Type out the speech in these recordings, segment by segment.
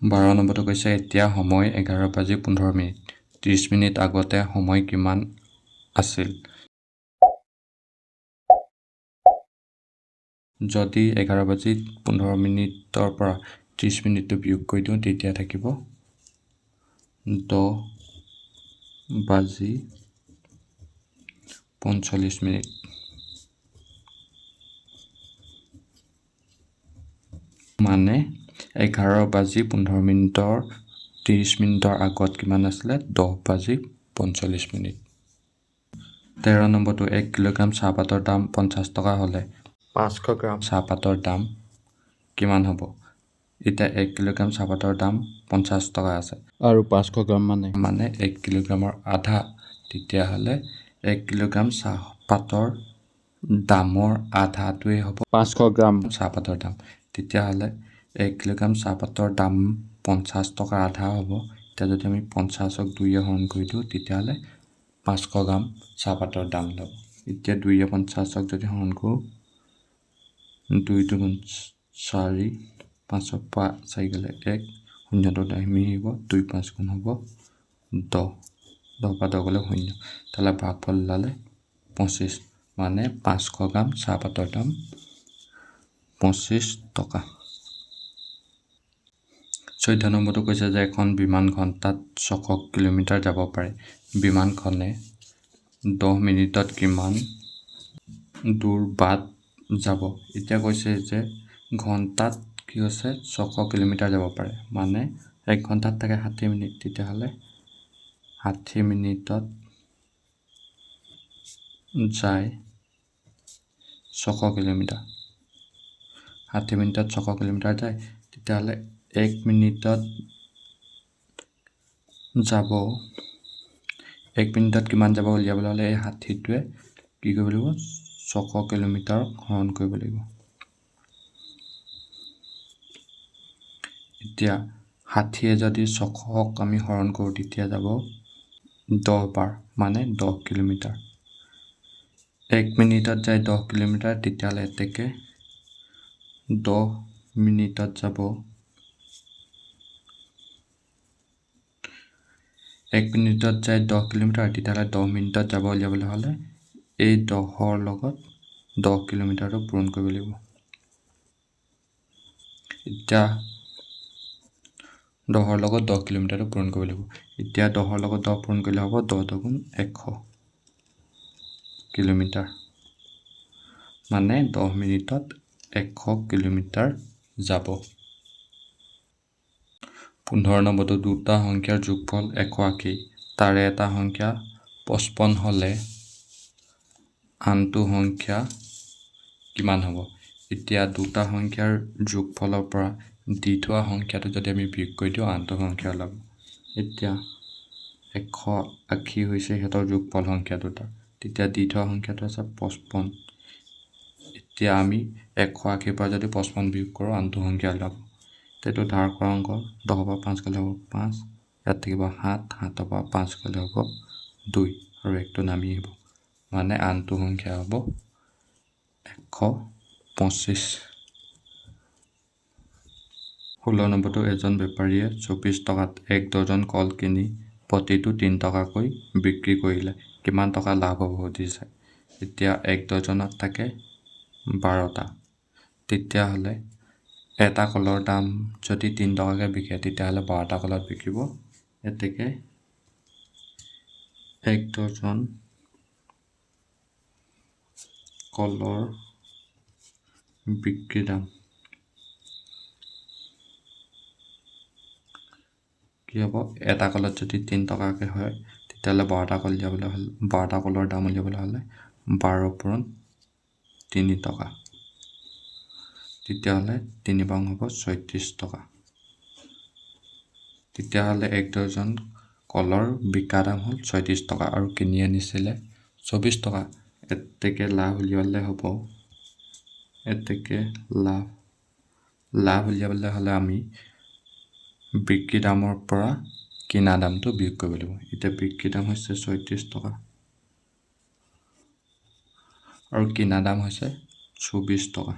12 নম্বৰটো কৈছে এতিয়া সময় 11:15। 30 মিনিট আগতে সময় কিমান আছিল? যদি 11:15 পৰা 30 মিনিটটো বিয়োগ কৰি দিওঁ তেতিয়া থাকিব 10:45। মানে 11:15 30 মিনিটৰ আগত কিমান আছিলে? 10:45। 13 নম্বৰটো 1 কিলোগ্ৰাম চাহপাতৰ দাম 50 টকা হ'লে 500 গ্ৰাম চাহপাতৰ দাম কিমান হ'ব? এতিয়া 1 কিলোগ্ৰাম চাহপাতৰ দাম 50 টকা আছে আৰু 500 গ্ৰাম মানে 1 কিলোগ্ৰামৰ আধা। তেতিয়াহ'লে 1 কিলোগ্ৰাম চাহপাতৰ দামৰ আধাটোৱেই হ'ব 500 গ্ৰাম চাহপাতৰ দাম। তেতিয়াহ'লে 1 কিলোগ্ৰাম চাহপাতৰ দাম 50 টকাৰ আধা হ'ব। এতিয়া যদি আমি 50ক 2ৰে হৰণ কৰি দিওঁ তেতিয়াহ'লে 500 গ্ৰাম চাহপাতৰ দাম ল'ব। এতিয়া 2ৰে 50ক যদি হৰণ কৰোঁ 2 2 4, 5ৰ পৰা 4 গ'লে 1, 0টো নামি আহিব, 2 5 গুণ হ'ব 10, 10 পৰা 10 গ'লে 0। তাহলে ভাগফল ওলালে 25, মানে 500 গ্ৰাম চাহপাতৰ দাম 25 টকা। 14 নম্বৰটো কৈছে যে এখন বিমান ঘণ্টাত 600 কিলোমিটাৰ যাব পাৰে। বিমানখনে 10 মিনিটত কিমান দূৰ বাট যাব? এতিয়া কৈছে যে ঘণ্টাত কি হৈছে 600 কিলোমিটাৰ যাব পাৰে, মানে 1 ঘণ্টাত থাকে 60 মিনিট। তেতিয়াহ'লে 60 মিনিটত যায় 600 কিলোমিটাৰ। 60 মিনিটত 600 কিলোমিটাৰ যায়। তেতিয়াহ'লে 1 মিনিটত যাব 1 মিনিটত কিমান যাব উলিয়াবলৈ হ'লে এই 60টোৱে কি কৰিব লাগিব? 600 কিলোমিটাৰ হৰণ কৰিব লাগিব। এতিয়া 60য়ে যদি 600ক আমি হৰণ কৰোঁ তেতিয়া যাব 10 বাৰ, মানে 10 কিলোমিটাৰ। 1 মিনিটত যায় 10 কিলোমিটাৰ। তেতিয়াহ'লে এতেকে 10 মিনিটত যাব 1 মিনিটত যায় 10 কিলোমিটাৰ। তেতিয়াহ'লে 10 মিনিটত যাব উলিয়াবলৈ হ'লে এই 10ৰ লগত 10 কিলোমিটাৰটো পূৰণ কৰিব লাগিব। এতিয়া 10ৰ লগত 10 কিলোমিটাৰটো পূৰণ কৰিব লাগিব। এতিয়া 10ৰ লগত 10 পূৰণ কৰিলে হ'ব 10 দুগুণ 100 কিলোমিটাৰ, মানে 10 মিনিটত 100 কিলোমিটাৰ যাব। 15 নম্বৰটো দুটা সংখ্যাৰ যোগফল 180, তাৰে এটা সংখ্যা 55 হ'লে আনটো সংখ্যা কিমান হ'ব? এতিয়া দুটা সংখ্যাৰ যোগফলৰ পৰা দি থোৱা সংখ্যাটো যদি আমি বিয়োগ কৰি দিওঁ আনটো সংখ্যা ওলাব। এতিয়া 180 হৈছে সিহঁতৰ যোগফল সংখ্যা দুটা। তেতিয়া দি থোৱা সংখ্যাটো আছে 55। এতিয়া আমি 180ৰ পৰা যদি 55 বিয়োগ কৰোঁ আনটো সংখ্যা ওলাব। এইটো ধাৰ কৰা অংক, 10ৰ পৰা 5 গ'লে হ'ব 5, ইয়াত থাকিব 7, 7ৰ পৰা 5 গ'লে হ'ব 2 আৰু 1টো নামি আহিব, মানে আনটো সংখ্যা হ'ব 125। 16 নম্বৰটো এজন বেপাৰীয়ে 24 টকাত 1 ডজন কল কিনি প্ৰতিটো 3 টকাকৈ বিক্ৰী কৰিলে কিমান টকা লাভ হ'ব সুধিছে। এতিয়া 1 ডজনত থাকে 12টা। তেতিয়াহ'লে এটা কলৰ দাম যদি 3 টকাকৈ বিকে তেতিয়াহ'লে 12টা কলত বিকিব। এতেকে 1 ডজন কলৰ বিক্ৰী দাম কি হ'ব? এটা কলত যদি 3 টকাকৈ হয় তেতিয়াহ'লে 12টা কল উলিয়াবলৈ হ'লে 12টা কলৰ দাম উলিয়াবলৈ হ'লে 12 পূৰণ 3 টকা। তেতিয়াহ'লে 3 বাৰ হ'ব 36 টকা। তেতিয়াহ'লে 1 ডজন কলৰ বিকা দাম হ'ল 36 টকা আৰু কিনি আনিছিলে 24 টকা। এতেকে লাভ উলিয়াবলৈ হ'ব, এতেকে লাভ উলিয়াবলৈ হ'লে আমি বিক্ৰী দামৰ পৰা কিনা দামটো বিয়োগ কৰিব লাগিব। এতিয়া বিক্ৰী দাম হৈছে 36 টকা আৰু কিনা দাম হৈছে 24 টকা।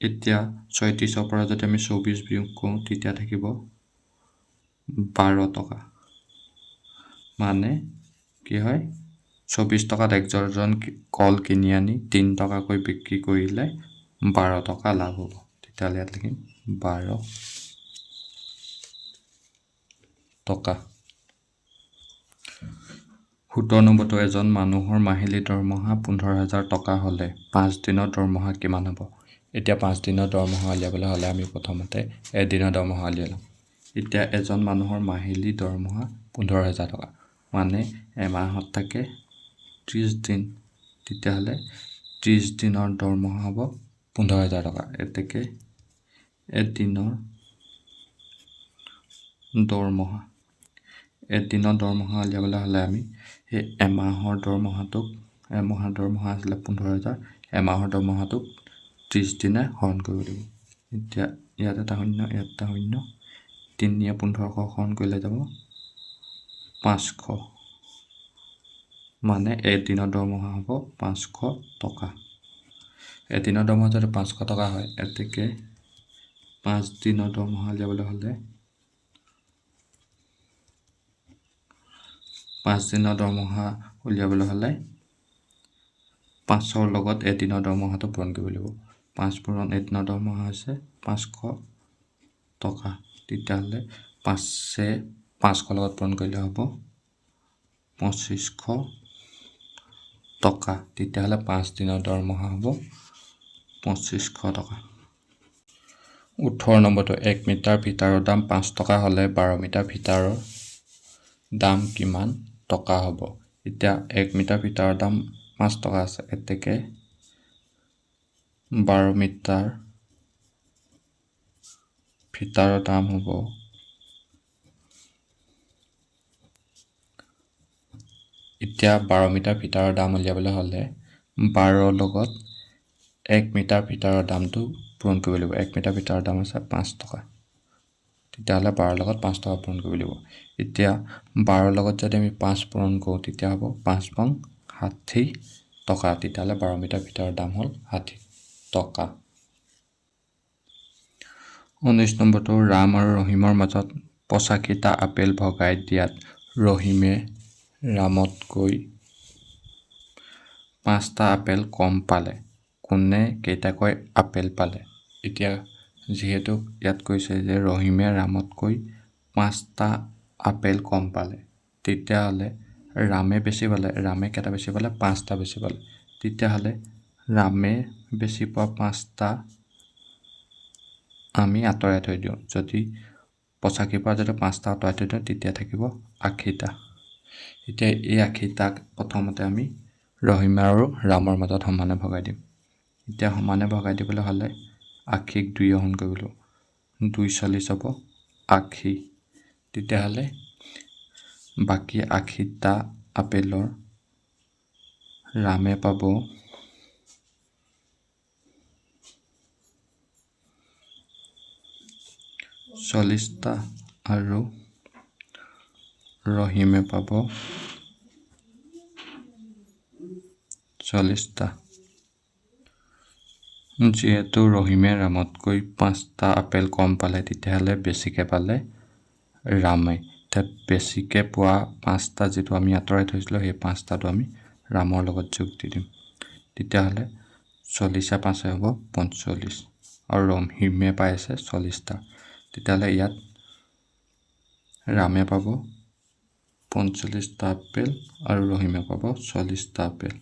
এতিয়া 36ৰ পৰা যদি আমি 24 বিয়োগ কৰোঁ তেতিয়া থাকিব 12 টকা। মানে কি হয় 24 টকাত 1 ডজন কল কিনি আনি 3 টকাকৈ বিক্ৰী কৰিলে 12 টকা লাভ হ'ব। তেতিয়াহ'লে ইয়াত লিখিম 12 টকা। 17 নম্বৰটো এজন মানুহৰ মাহিলী দৰমহা 15,000 টকা হ'লে 5 দিনৰ দৰমহা কিমান হ'ব? এতিয়া 5 দিনৰ দৰমহা উলিয়াবলৈ হ'লে আমি প্ৰথমতে এদিনৰ দৰমহা উলিয়াই ল'ম। এতিয়া এজন মানুহৰ মাহিলী দৰমহা 15,000 টকা। মানে এমাহত থাকে 30 দিন। তেতিয়াহ'লে 30 দিনৰ দৰমহা হ'ব 15,000 টকা। এতেকে এদিনৰ দৰমহা। এদিনৰ দৰমহা উলিয়াবলৈ হ'লে আমি সেই এমাহৰ দৰমহা আছিলে 15,000, এমাহৰ দৰমহাটোক 30 দিনে হৰণ কৰিব লাগিব। এতিয়া ইয়াত এটা শূন্য, ইয়াত এটা শূন্য, 3 1500 হৰণ কৰিলে যাব 500। মানে এদিনৰ দৰমহা হ'ব 500 টকা। এদিনৰ দৰমহা যদি 500 টকা হয়, এতেকে 5 দিনৰ দৰমহা উলিয়াবলৈ হ'লে 5ৰ লগত এদিনৰ দৰমহাটো পূৰণ কৰিব লাগিব। 5 পূৰণ এদিনৰ দৰমহা হৈছে 500 টকা। তেতিয়াহ'লে 5য়ে 500 লগত পূৰণ কৰিলে হ'ব 2500 টকা। তেতিয়াহ'লে 5 দিনৰ দৰমহা হ'ব 2500 টকা। 18 নম্বৰটো 1 মিটাৰ ফিটাৰৰ দাম 5 টকা হ'লে 12 মিটাৰ ফিটাৰৰ দাম কিমান টকা হ'ব? এতিয়া 1 মিটাৰ ফিটাৰৰ দাম 5 টকা আছে। এতেকে 12 মিটাৰ ফিটাৰৰ দাম হ'ব এতিয়া 12 মিটাৰ ফিটাৰৰ দাম উলিয়াবলৈ হ'লে 12ৰ লগত 1 মিটাৰ ফিটাৰৰ দামটো পূৰণ কৰিব লাগিব। 1 মিটাৰ ফিটাৰৰ দাম আছে 5 টকা। তেতিয়াহ'লে 12ৰ লগত 5 টকা পূৰণ কৰিব লাগিব। এতিয়া 12ৰ লগত যদি আমি 5 পূৰণ কৰোঁ তেতিয়া হ'ব 5 পং 60 টকা। তেতিয়াহ'লে 12 মিটাৰ ফিটাৰৰ দাম হ'ল 60 টকা। 19 নম্বৰটো ৰাম আৰু ৰহিমৰ মাজত 85টা আপেল ভগাই দিয়াত ৰহিমে ৰামতকৈ 5টা আপেল কম পালে। কোনে কেইটাকৈ আপেল পালে? এতিয়া যিহেতু ইয়াত কৈছে যে ৰহিমে ৰামতকৈ 5টা আপেল কম পালে, তেতিয়াহ'লে ৰামে বেছি পালে। ৰামে কেইটা বেছি পালে? 5টা বেছি পালে। তেতিয়াহ'লে ৰামে বেছি পোৱা 5টা আমি আঁতৰাই থৈ দিওঁ। যদি 85ৰ পৰা যদি 5টা আঁতৰাই থৈ দিওঁ তেতিয়া থাকিব 80টা। এতিয়া এই 80টাক প্ৰথমতে আমি ৰহিম আৰু ৰামৰ মাজত সমানে ভগাই দিম। এতিয়া সমানে ভগাই দিবলৈ হ'লে 80ক 2য়ে হৰণ কৰিব লাগিব। 2 40 হ'ব 80। তেতিয়াহ'লে বাকী 80টা আপেলৰ ৰামে পাব 40টা আৰু ৰহিমে পাব 40টা। যিহেতু ৰহিমে ৰামতকৈ 5টা আপেল কম পালে, তেতিয়াহ'লে বেছিকৈ পালে ৰামে। এতিয়া বেছিকৈ পোৱা 5টা যিটো আমি আঁতৰাই থৈছিলোঁ, সেই 5টাটো আমি ৰামৰ লগত যোগ দি দিম। তেতিয়াহ'লে 40 5 হ'ব 45 আৰু ৰহিমে পাই আছে 40টা। তেতিয়াহ'লে ইয়াত ৰামে পাব 45টা আপেল আৰু ৰহিমে পাব 40টা আপেল।